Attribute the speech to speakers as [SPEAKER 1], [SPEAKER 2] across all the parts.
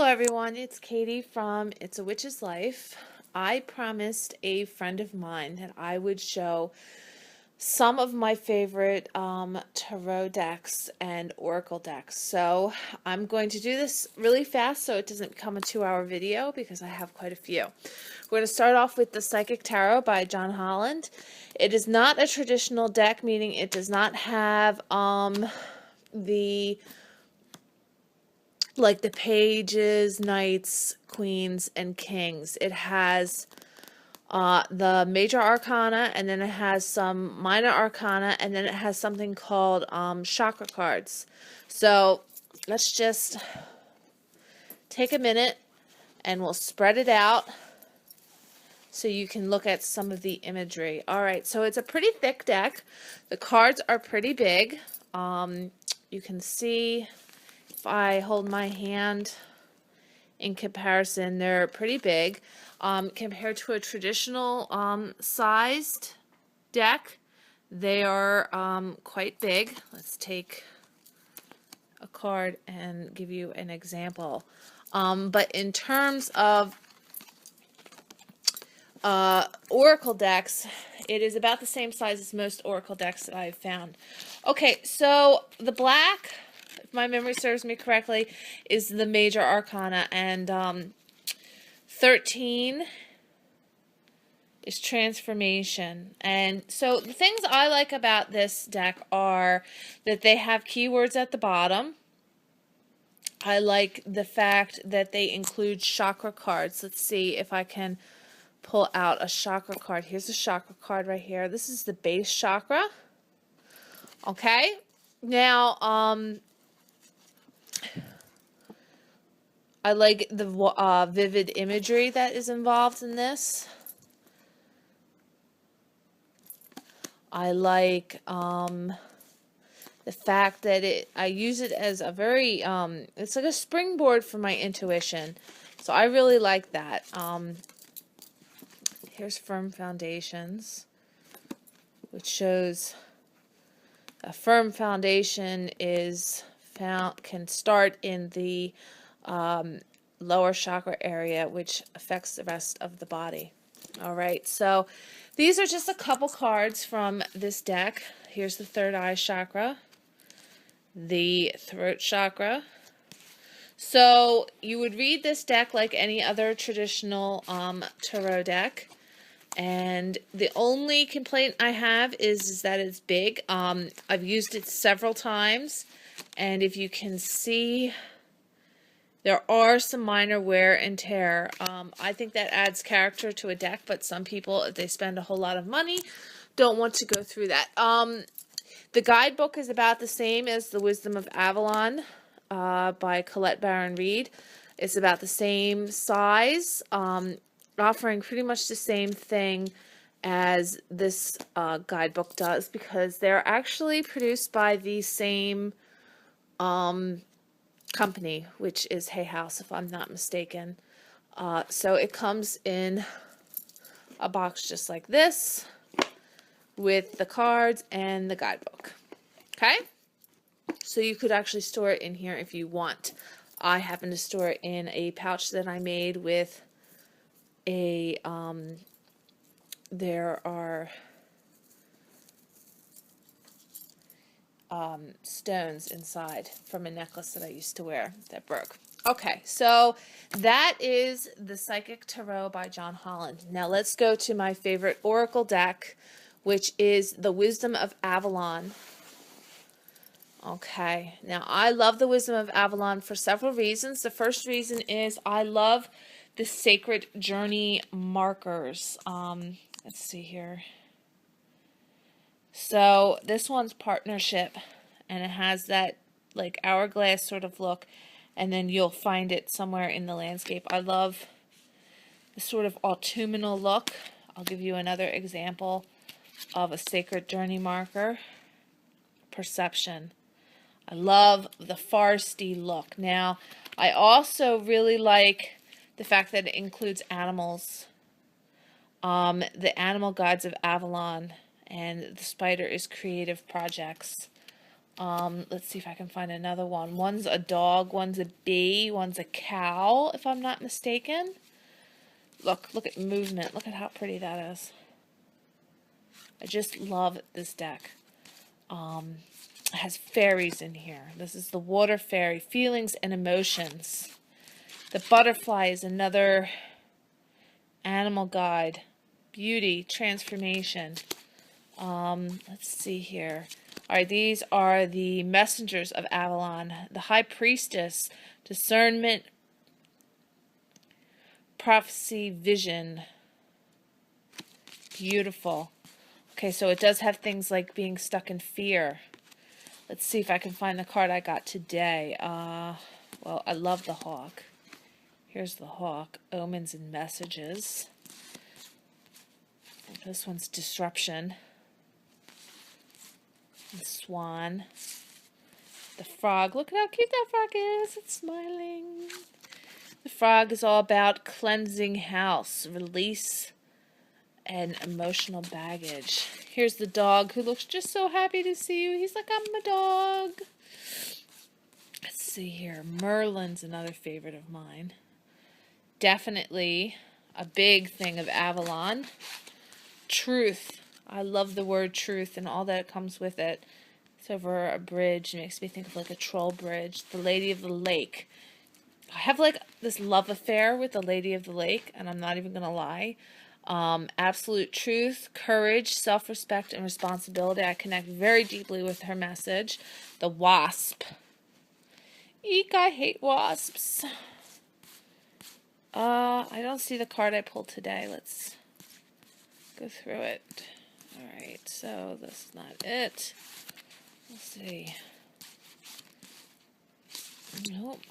[SPEAKER 1] everyone, it's Katie from It's a Witch's Life. I promised a friend of mine that I would show some of my favorite tarot decks and oracle decks. So I'm going to do this really fast so it doesn't become a 2-hour video because I have quite a few. We're going to start off with the Psychic Tarot by John Holland. It is not a traditional deck, meaning it does not have the pages, knights, queens, and kings. It has the major arcana, and then it has some minor arcana, and then it has something called chakra cards. So let's just take a minute and we'll spread it out so you can look at some of the imagery. Alright, so it's a pretty thick deck. The cards are pretty big. You can see if I hold my hand in comparison, they're pretty big. Compared to a traditional sized deck, they are quite big. Let's take a card and give you an example. But in terms of oracle decks, it is about the same size as most oracle decks that I've found. Okay, so the black, if my memory serves me correctly, is the major arcana, and 13 is transformation. And so the things I like about this deck are that they have keywords at the bottom. I like the fact that they include chakra cards. Let's see if I can pull out a chakra card. Here's a chakra card right here. This is the base chakra. Okay. Now, I like the vivid imagery that is involved in this. I like the fact that I use it as a very, it's like a springboard for my intuition. So I really like that. Here's Firm Foundations, which shows a firm foundation can start in the lower chakra area, which affects the rest of the body. All right, so these are just a couple cards from this deck. Here's the third eye chakra, the throat chakra. So you would read this deck like any other traditional tarot deck. And the only complaint I have is that it's big. I've used it several times, and if you can see, there are some minor wear and tear. I think that adds character to a deck, but some people, if they spend a whole lot of money, don't want to go through that. The Guidebook is about the same as The Wisdom of Avalon by Colette Baron Reid. It's about the same size, offering pretty much the same thing as this guidebook does, because they're actually produced by the same company, which is Hay House, if I'm not mistaken. So it comes in a box just like this with the cards and the guidebook. Okay? So you could actually store it in here if you want. I happen to store it in a pouch that I made with a, there are stones inside from a necklace that I used to wear that broke. Okay, so that is the Psychic Tarot by John Holland. Now let's go to my favorite oracle deck, which is The Wisdom of Avalon. Okay, now I love The Wisdom of Avalon for several reasons. The first reason is I love the sacred journey markers. Let's see here. So this one's partnership, and it has that like hourglass sort of look, and then you'll find it somewhere in the landscape. I love the sort of autumnal look. I'll give you another example of a sacred journey marker. Perception. I love the foresty look. Now, I also really like the fact that it includes animals. The Animal Guides of Avalon, and the spider is Creative Projects. Let's see if I can find another one. One's a dog, one's a bee, one's a cow, if I'm not mistaken. Look at movement. Look at how pretty that is. I just love this deck. It has fairies in here. This is the water fairy, feelings and emotions. The butterfly is another animal guide, beauty, transformation. Let's see here. All right, these are the messengers of Avalon. The high priestess, discernment, prophecy, vision. Beautiful. Okay, so it does have things like being stuck in fear. Let's see if I can find the card I got today. Well, I love the hawk. Here's the hawk. Omens and messages. This one's disruption. The swan. The frog. Look at how cute that frog is. It's smiling. The frog is all about cleansing house, release, and emotional baggage. Here's the dog who looks just so happy to see you. He's like, I'm a dog. Let's see here. Merlin's another favorite of mine. Definitely a big thing of Avalon. Truth. I love the word truth and all that comes with it. It's over a bridge. It makes me think of like a troll bridge. The Lady of the Lake. I have like this love affair with the Lady of the Lake, and I'm not even going to lie. Absolute truth, courage, self-respect, and responsibility. I connect very deeply with her message. The wasp. Eek, I hate wasps. I don't see the card I pulled today. Let's go through it. Alright, so this is not it. Let's see. Nope.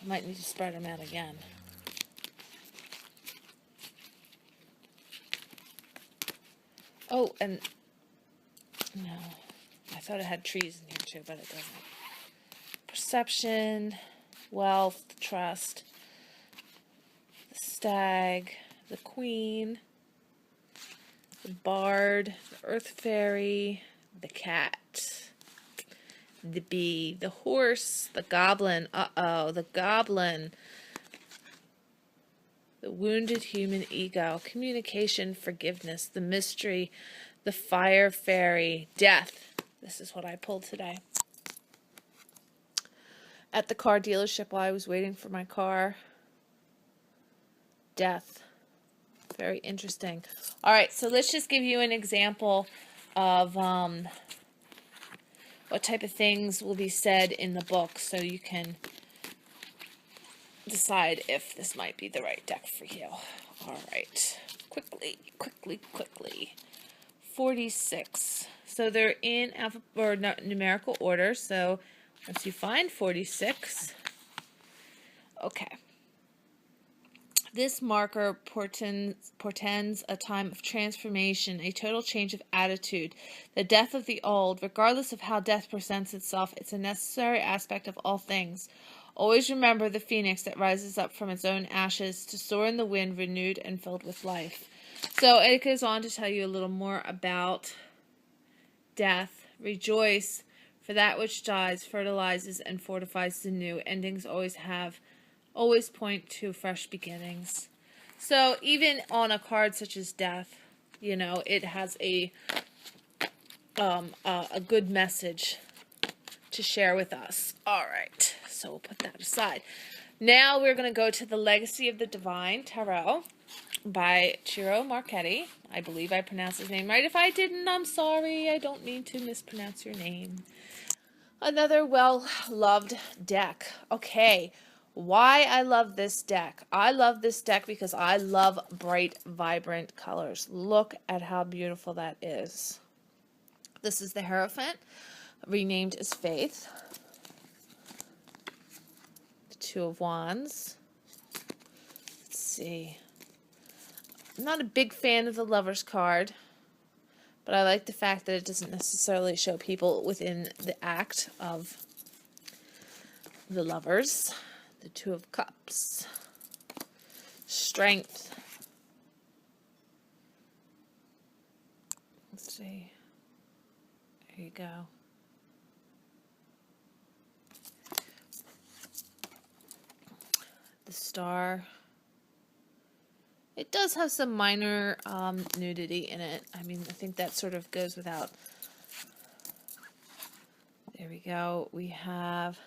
[SPEAKER 1] I might need to spread them out again. Oh, and no, I thought it had trees in here too, but it doesn't. Perception, wealth, trust, the stag, the queen, the bard, the earth fairy, the cat, the bee, the horse, the goblin, the goblin, the wounded human ego, communication, forgiveness, the mystery, the fire fairy, death. This is what I pulled today. At the car dealership while I was waiting for my car. Death. Very interesting. All right, so let's just give you an example of what type of things will be said in the book so you can decide if this might be the right deck for you. All right. Quickly. 46. So they're in numerical order. So once you find 46, okay. This marker portends a time of transformation, a total change of attitude, the death of the old. Regardless of how death presents itself, it's a necessary aspect of all things. Always remember the phoenix that rises up from its own ashes to soar in the wind, renewed and filled with life. So it goes on to tell you a little more about death. Rejoice, for that which dies fertilizes and fortifies the new. Endings always point to fresh beginnings. So even on a card such as death, you know, it has a good message to share with us. All right, so we'll put that aside. Now we're going to go to the Legacy of the Divine Tarot by Ciro Marchetti. I believe I pronounced his name right. If I didn't, I'm sorry. I don't mean to mispronounce your name. Another well-loved deck. Okay, why I love this deck. I love this deck because I love bright, vibrant colors. Look at how beautiful that is. This is the Hierophant, renamed as Faith. The Two of Wands. Let's see. I'm not a big fan of the Lover's card, but I like the fact that it doesn't necessarily show people within the act of the lovers. The Two of Cups. Strength. Let's see. There you go. The star. It does have some minor nudity in it. I mean, I think that sort of goes without. There we go. We have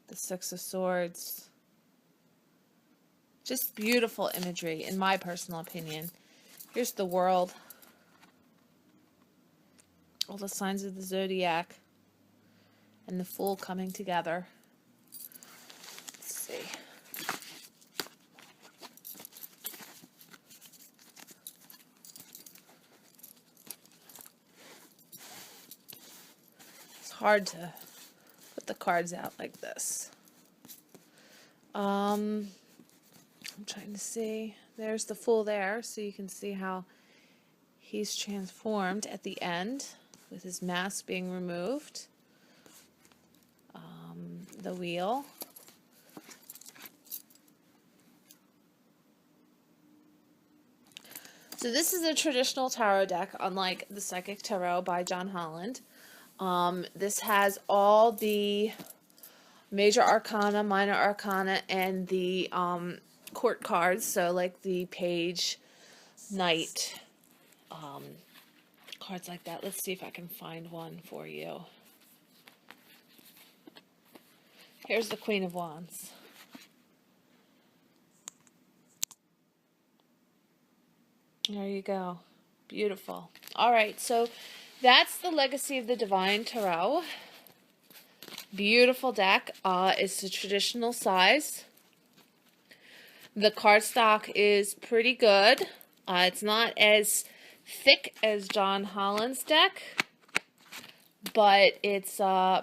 [SPEAKER 1] the Six of Swords. Just beautiful imagery, in my personal opinion. Here's the World. All the signs of the zodiac. And the Fool coming together. Let's see. It's hard to put the cards out like this. I'm trying to see. There's the Fool there, so you can see how he's transformed at the end with his mask being removed. The Wheel. So this is a traditional tarot deck, unlike the Psychic Tarot by John Holland. This has all the major arcana, minor arcana, and the court cards. So like the Page, Knight, cards like that. Let's see if I can find one for you. Here's the Queen of Wands. There you go. Beautiful. All right, so that's the Legacy of the Divine Tarot. Beautiful deck. It's a traditional size. The cardstock is pretty good. It's not as thick as John Holland's deck, but it's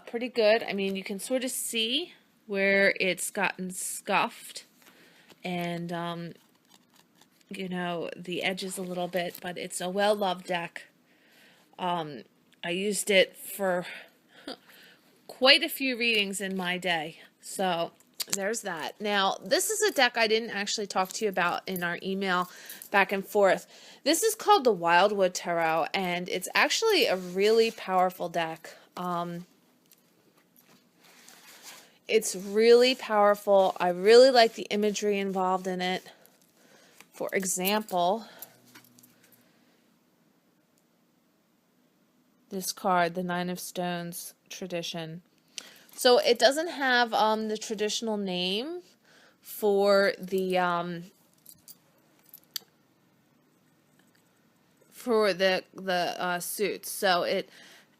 [SPEAKER 1] pretty good. I mean, you can sort of see where it's gotten scuffed and, you know, the edges a little bit, but it's a well-loved deck. I used it for quite a few readings in my day, so there's that. Now, this is a deck I didn't actually talk to you about in our email back and forth. This is called the Wildwood Tarot, and it's actually a really powerful deck. It's really powerful. I really like the imagery involved in it. For example, this card, the Nine of Stones tradition. So it doesn't have the traditional name for the suits. So it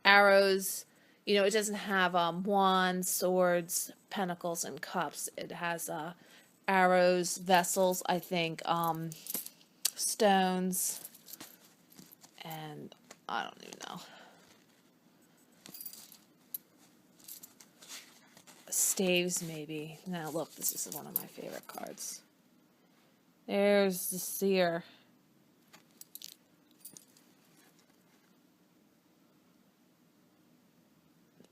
[SPEAKER 1] arrows, you know, it doesn't have wands, swords, pentacles, and cups. It has arrows, vessels, I think, stones, and I don't even know. Staves, maybe. Now, look, this is one of my favorite cards. There's the Seer.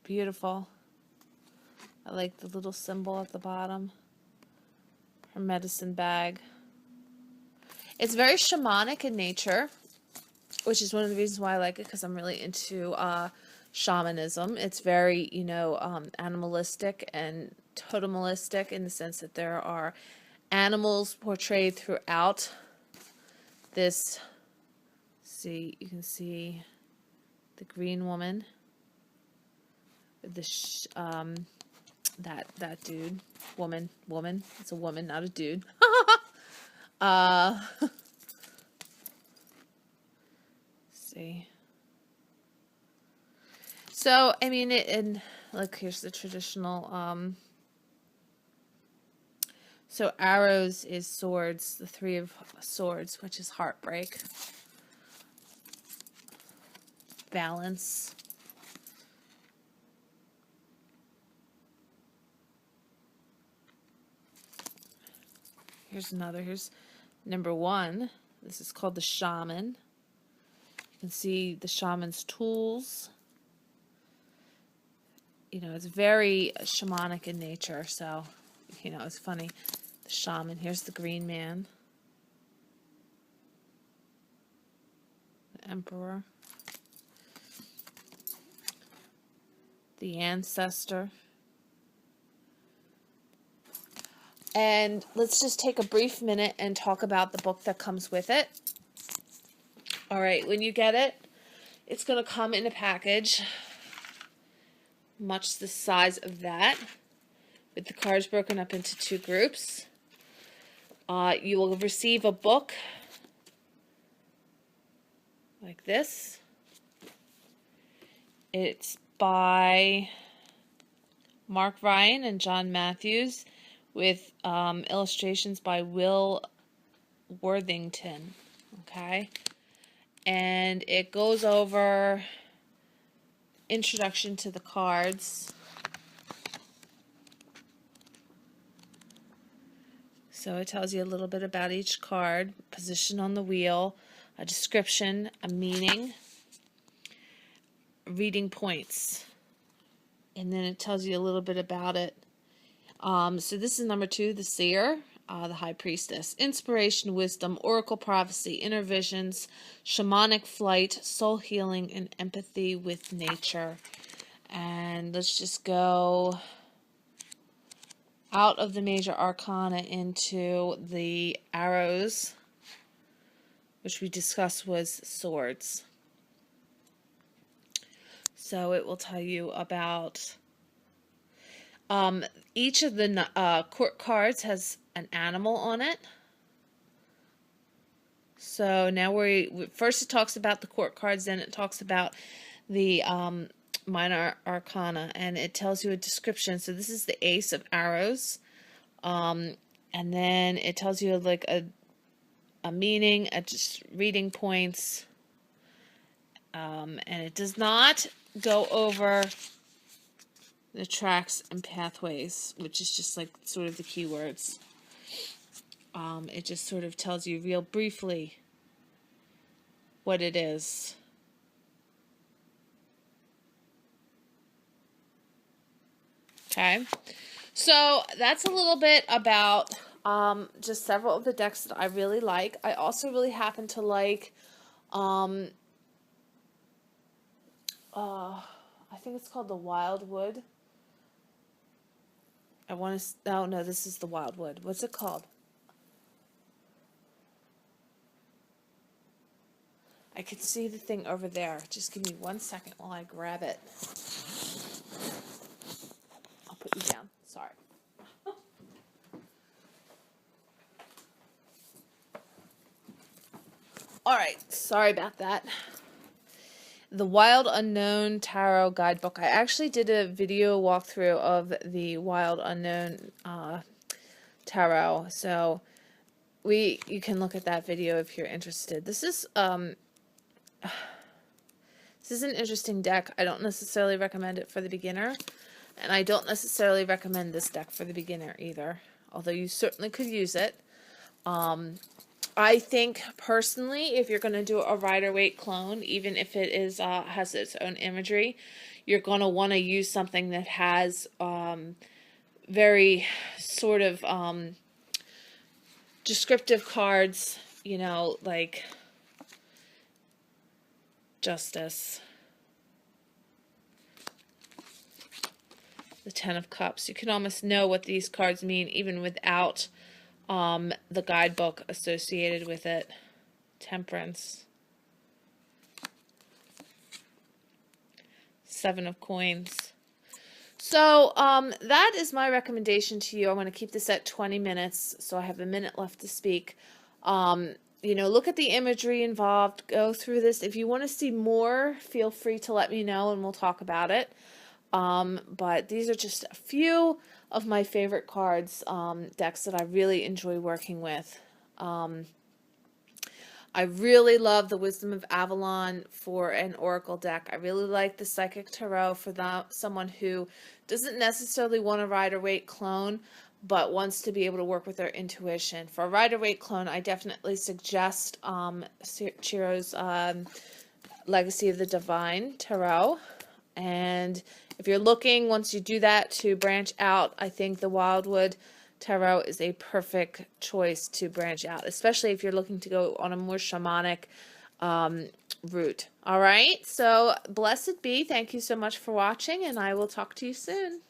[SPEAKER 1] Beautiful. I like the little symbol at the bottom. Her medicine bag. It's very shamanic in nature, which is one of the reasons why I like it, because I'm really into shamanism. It's very, you know, animalistic and totemistic in the sense that there are animals portrayed throughout this. See, you can see the green woman, the that dude, woman. It's a woman, not a dude. See. So, I mean, and look, here's the traditional, so arrows is swords, the Three of Swords, which is heartbreak. Balance. Here's another, here's number 1. This is called the Shaman. You can see the shaman's tools. You know, it's very shamanic in nature, so, you know, it's funny. The Shaman, here's the Green Man. The Emperor. the ancestor. And let's just take a brief minute and talk about the book that comes with it. All right, when you get it, it's going to come in a package, much the size of that, with the cards broken up into 2 groups. You will receive a book like this. It's by Mark Ryan and John Matthews, with illustrations by Will Worthington. Okay, and it goes over introduction to the cards. So it tells you a little bit about each card, position on the wheel, a description, a meaning, reading points, and then it tells you a little bit about it. So this is number 2, the seer, the high priestess. Inspiration, wisdom, oracle prophecy, inner visions, shamanic flight, soul healing, and empathy with nature. And let's just go out of the major arcana into the arrows, which we discussed was swords. So it will tell you about each of the court cards has an animal on it. So now first it talks about the court cards, then it talks about the minor arcana, and it tells you a description. So this is the Ace of Arrows, and then it tells you like a meaning, just reading points, and it does not go over the tracks and pathways, which is just like sort of the keywords. It just sort of tells you real briefly what it is. Okay, so that's a little bit about just several of the decks that I really like. I also really happen to like, I think it's called the Wildwood. Oh no, this is the Wildwood. What's it called? I can see the thing over there. Just give me 1 second while I grab it. I'll put you down. Sorry. All right. Sorry about that. The Wild Unknown Tarot Guidebook. I actually did a video walkthrough of the Wild Unknown Tarot. So you can look at that video if you're interested. This is an interesting deck. I don't necessarily recommend it for the beginner, and I don't necessarily recommend this deck for the beginner either, although you certainly could use it. I think personally, if you're going to do a Rider-Waite clone, even if it is has its own imagery, you're going to want to use something that has very sort of descriptive cards, you know, like Justice, the Ten of Cups. You can almost know what these cards mean even without the guidebook associated with it. Temperance, Seven of Coins. So that is my recommendation to you. I'm going to keep this at 20 minutes, so I have a minute left to speak. You know, look at the imagery involved. Go through this. If you want to see more, feel free to let me know, and we'll talk about it. But these are just a few of my favorite cards, decks that I really enjoy working with. I really love the Wisdom of Avalon for an oracle deck. I really like the Psychic Tarot for someone who doesn't necessarily want a Rider-Waite clone, but wants to be able to work with their intuition. For a Rider-Waite clone, I definitely suggest Chiro's Legacy of the Divine Tarot. And if you're looking, once you do that, to branch out, I think the Wildwood Tarot is a perfect choice to branch out, especially if you're looking to go on a more shamanic root. All right. So blessed be. Thank you so much for watching, and I will talk to you soon.